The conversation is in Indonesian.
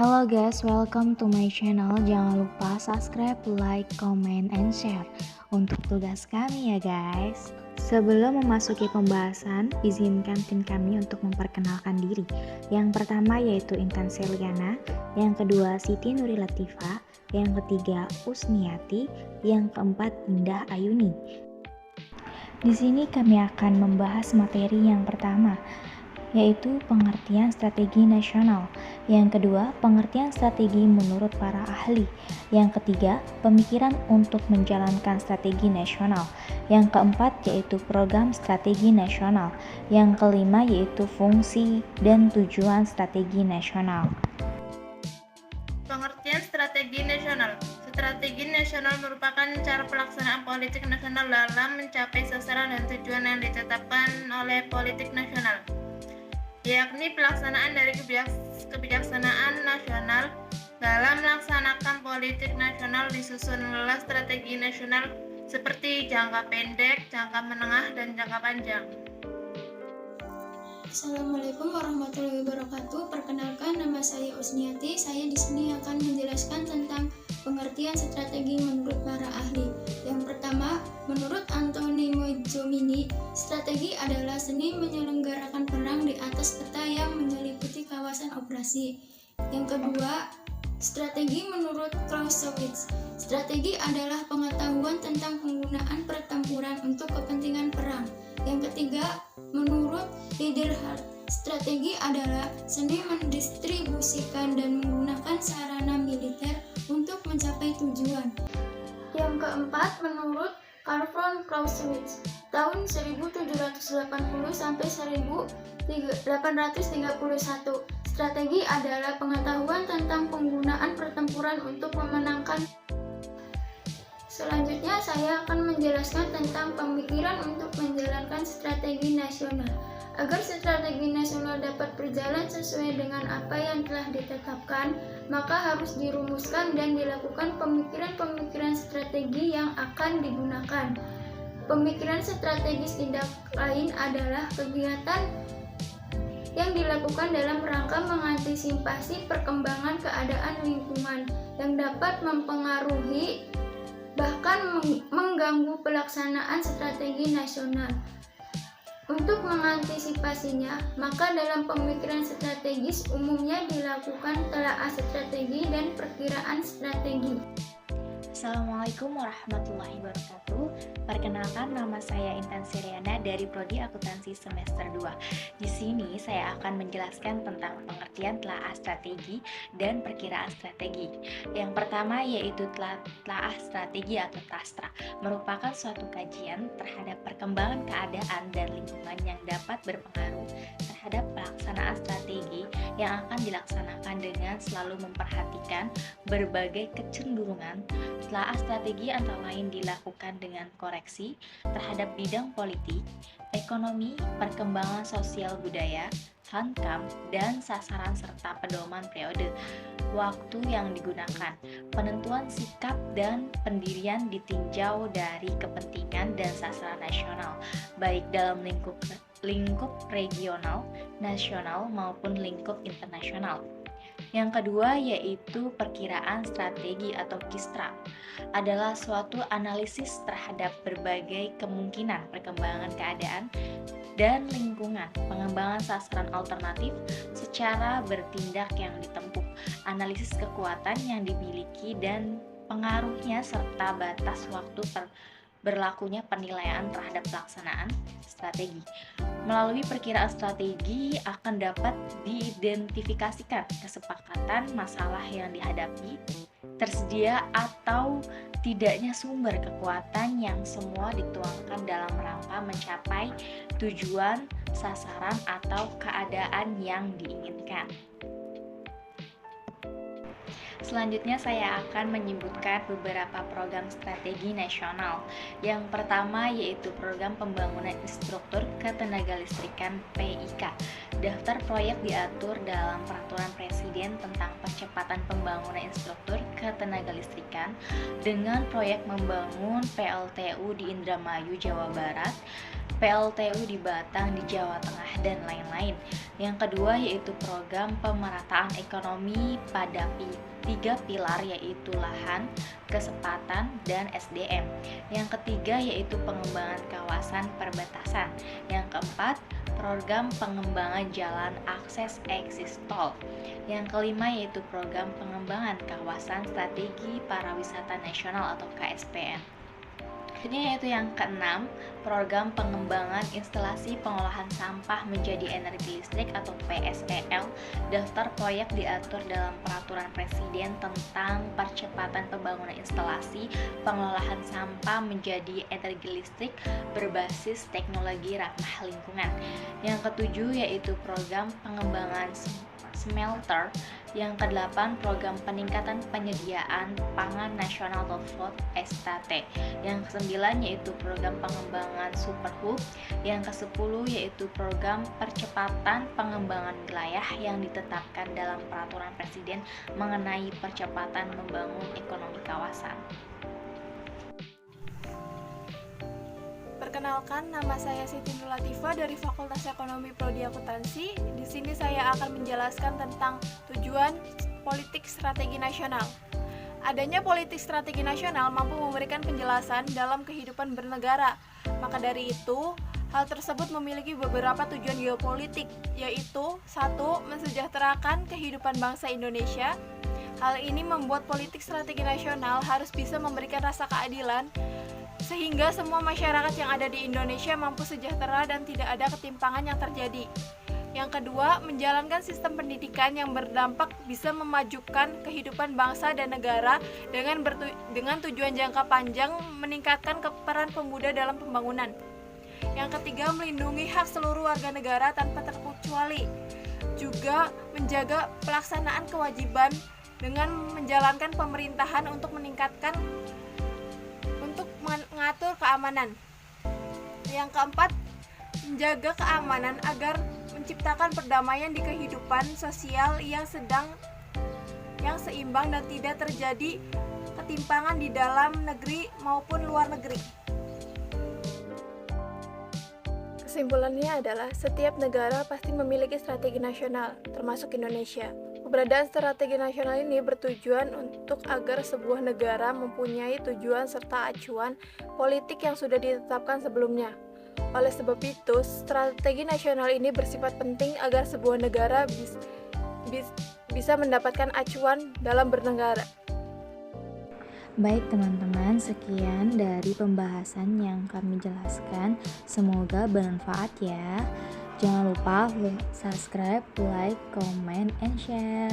Hello guys, welcome to my channel. Jangan lupa subscribe, like, comment, and share untuk tugas kami ya guys. Sebelum memasuki pembahasan, izinkan tim kami untuk memperkenalkan diri. Yang pertama yaitu Intan Seliana, yang kedua Siti Nuri Latifah, yang ketiga Usniati, yang keempat Indah Ayuni. Di sini kami akan membahas materi yang pertama, yaitu pengertian strategi nasional. Yang kedua, pengertian strategi menurut para ahli. Yang ketiga, pemikiran untuk menjalankan strategi nasional. Yang keempat yaitu program strategi nasional. Yang kelima yaitu fungsi dan tujuan strategi nasional. Pengertian strategi nasional. Strategi nasional merupakan cara pelaksanaan politik nasional dalam mencapai sasaran dan tujuan yang ditetapkan oleh politik nasional, yakni pelaksanaan dari kebijaksanaan nasional. Dalam melaksanakan politik nasional disusunlah strategi nasional seperti jangka pendek, jangka menengah, dan jangka panjang. Assalamualaikum warahmatullahi wabarakatuh. Perkenalkan, nama saya Usniati. Saya di sini akan menjelaskan tentang pengertian strategi menurut para ahli. Yang pertama, menurut Anthony Mozzomini, strategi adalah seni menyelenggarakan perang di atas peta yang menyeliputi kawasan operasi. Yang kedua, strategi menurut Clausewitz. Strategi adalah pengetahuan tentang penggunaan pertempuran untuk kepentingan perang. Yang ketiga, menurut Liederhart, strategi adalah seni mendistribusikan dan menggunakan sarana militer untuk mencapai tujuan. Yang keempat, menurut Karl von Clausewitz, tahun 1780 sampai 1831, strategi adalah pengetahuan tentang penggunaan pertempuran untuk memenangkan. Selanjutnya saya akan menjelaskan tentang pemikiran untuk menjalankan strategi nasional. Agar strategi nasional dapat berjalan sesuai dengan apa yang telah ditetapkan, maka harus dirumuskan dan dilakukan pemikiran-pemikiran strategi yang akan digunakan. Pemikiran strategis tidak lain adalah kegiatan yang dilakukan dalam rangka mengantisipasi perkembangan keadaan lingkungan yang dapat mempengaruhi bahkan mengganggu pelaksanaan strategi nasional. Untuk mengantisipasinya, maka dalam pemikiran strategis umumnya dilakukan telaah strategi dan perkiraan strategi. Assalamualaikum warahmatullahi wabarakatuh. Perkenalkan, nama saya Intan Seliana dari Prodi Akuntansi semester 2. Di sini saya akan menjelaskan tentang pengertian telaah strategi dan perkiraan strategi. Yang pertama yaitu telaah strategi atau TASTRA, merupakan suatu kajian terhadap perkembangan keadaan dan lingkungan yang dapat berpengaruh terhadap pelaksanaan strategi yang akan dilaksanakan dengan selalu memperhatikan berbagai kecenderungan. Telaah strategi antara lain dilakukan dengan koreksi terhadap bidang politik, ekonomi, perkembangan sosial budaya, hankam, dan sasaran serta pedoman periode waktu yang digunakan. Penentuan sikap dan pendirian ditinjau dari kepentingan dan sasaran nasional, baik dalam lingkup regional, nasional, maupun lingkup internasional. Yang kedua yaitu perkiraan strategi atau KISTRA, adalah suatu analisis terhadap berbagai kemungkinan perkembangan keadaan dan lingkungan, pengembangan sasaran alternatif secara bertindak yang ditempuh, analisis kekuatan yang dimiliki dan pengaruhnya serta batas waktu berlakunya penilaian terhadap pelaksanaan strategi. Melalui perkiraan strategi akan dapat diidentifikasikan kesepakatan masalah yang dihadapi, tersedia atau tidaknya sumber kekuatan yang semua dituangkan dalam rangka mencapai tujuan, sasaran, atau keadaan yang diinginkan. Selanjutnya saya akan menyebutkan beberapa program strategi nasional. Yang pertama yaitu Program Pembangunan Infrastruktur Ketenagalistrikan (PIK). Daftar proyek diatur dalam Peraturan Presiden tentang Percepatan Pembangunan Infrastruktur Ketenagalistrikan dengan proyek membangun PLTU di Indramayu, Jawa Barat PLTU di Batang di Jawa Tengah, dan lain-lain. Yang kedua yaitu program pemerataan ekonomi pada tiga pilar, yaitu lahan, kesempatan, dan SDM. Yang ketiga yaitu pengembangan kawasan perbatasan. Yang keempat, program pengembangan jalan akses eksis tol. Yang kelima yaitu program pengembangan kawasan strategi pariwisata nasional atau KSPN. Ini yaitu yang keenam, program pengembangan instalasi pengolahan sampah menjadi energi listrik atau PSEL. Daftar proyek diatur dalam peraturan presiden tentang percepatan pembangunan instalasi pengolahan sampah menjadi energi listrik berbasis teknologi ramah lingkungan. Yang ketujuh yaitu program pengembangan smelter. Yang kedelapan, program peningkatan penyediaan pangan nasional atau food estate. Yang kesembilan yaitu program pengembangan superhub. Yang kesepuluh yaitu program percepatan pengembangan wilayah yang ditetapkan dalam peraturan presiden mengenai percepatan membangun ekonomi kawasan. Perkenalkan, nama saya Siti Nur Latifah dari Fakultas Ekonomi Prodi Akuntansi. Di sini saya akan menjelaskan tentang tujuan politik strategi nasional. Adanya politik strategi nasional mampu memberikan penjelasan dalam kehidupan bernegara. Maka dari itu, hal tersebut memiliki beberapa tujuan geopolitik, yaitu 1. Mensejahterakan kehidupan bangsa Indonesia. Hal ini membuat politik strategi nasional harus bisa memberikan rasa keadilan sehingga semua masyarakat yang ada di Indonesia mampu sejahtera dan tidak ada ketimpangan yang terjadi. Yang kedua, menjalankan sistem pendidikan yang berdampak bisa memajukan kehidupan bangsa dan negara dengan tujuan jangka panjang meningkatkan peran pemuda dalam pembangunan. Yang ketiga, melindungi hak seluruh warga negara tanpa terkecuali. Juga menjaga pelaksanaan kewajiban dengan menjalankan pemerintahan untuk mengatur keamanan. Yang keempat, menjaga keamanan agar menciptakan perdamaian di kehidupan sosial yang seimbang dan tidak terjadi ketimpangan di dalam negeri maupun luar negeri. Kesimpulannya adalah setiap negara pasti memiliki strategi nasional, termasuk Indonesia. Keberadaan strategi nasional ini bertujuan untuk agar sebuah negara mempunyai tujuan serta acuan politik yang sudah ditetapkan sebelumnya. Oleh sebab itu, strategi nasional ini bersifat penting agar sebuah negara bisa mendapatkan acuan dalam bernegara. Baik teman-teman, sekian dari pembahasan yang kami jelaskan. Semoga bermanfaat ya. Jangan lupa subscribe, like, comment, and share.